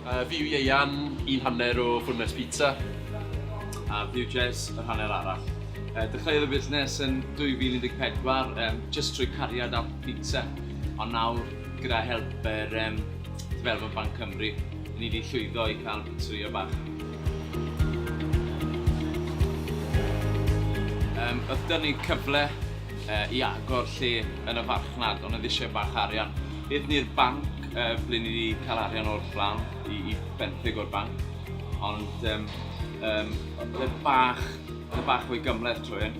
Fi yw Ieian, un hanner o Ffwrnes pizza. A fi yw Jez, yr hanner arall. Dechreuodd y busnes yn 2014, just trwy cariad a pizza. Ond nawr, gyda help yr Development Banc Cymru, ni wedi llwyddo i cael pizzeria bach. Oedd dyn ni cyfle i agor lle yn y Marchnad, ond oedd eisiau bach arian. Bydd ni'r banc ble ni wedi cael arian o'r blaen i benthyg o'r banc, ond oedd e bach fwy gymleth trwy hyn.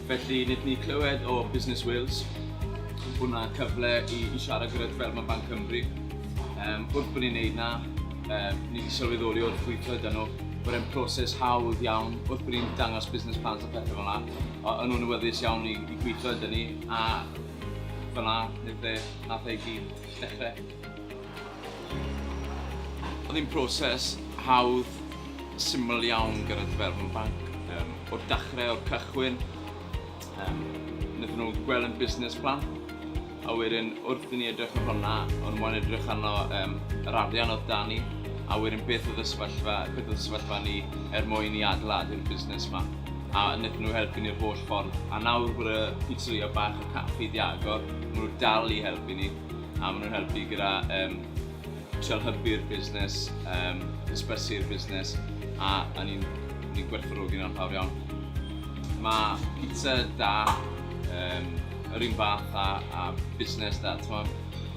Felly nid ni clywed o Business Wales, hwnna cyfle i siarad gyda Development Banc Cymru. Wrth bod ni'n neud na, ni wedi sylweddoli o'r ffwytho dyn nhw, bod e'n proses hawdd iawn, wrth bod ni'n dangos business plans a pethau fel yna. Yn nhw'n awyddus iawn i gweithio dyn ni, a fel yna, nath ei gyd dechrau. Oedd hi'n proses hawdd, syml iawn gyda'r Development Bank. O'r dechrau, o'r cychwyn, wnaethon nhw gweld yn business plan, a wedyn wrth i ni edrych ar hwnna, ond mwyn edrych arno yr arian oedd dan ni, a wedyn beth oedd y sefyllfa ni mwyn i adeiladu'r busnes yma. A wnaethon nhw helpu ni'r holl ffordd. A nawr bod y pizzeria bach y caffi di agor, maen nhw dal i helpu ni, a maen nhw'n helpu gyda trial hybu'r busnes, ysbysu'r busnes, a ni'n gwerthfawrogi'n anffawr iawn. Mae pizza da, yr un fath a busnes da. Mae'n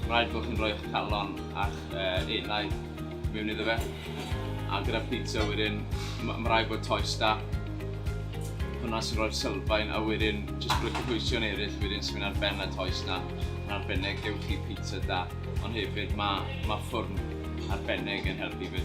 rhaid bod chi'n rhoi eich calon a'ch elau mewn iddo fe. A gyda pizza wedyn, mae'n rhaid bod toes da. Hwna sy'n rhoi'r sylfaen, a wedyn jyst bod y cyfwysion eraill wedyn sy'n mynd ar ben y toes na. Yn arbennig gewch chi pizza da, ond hefyd mae ffwrn arbennig yn helpu fyd.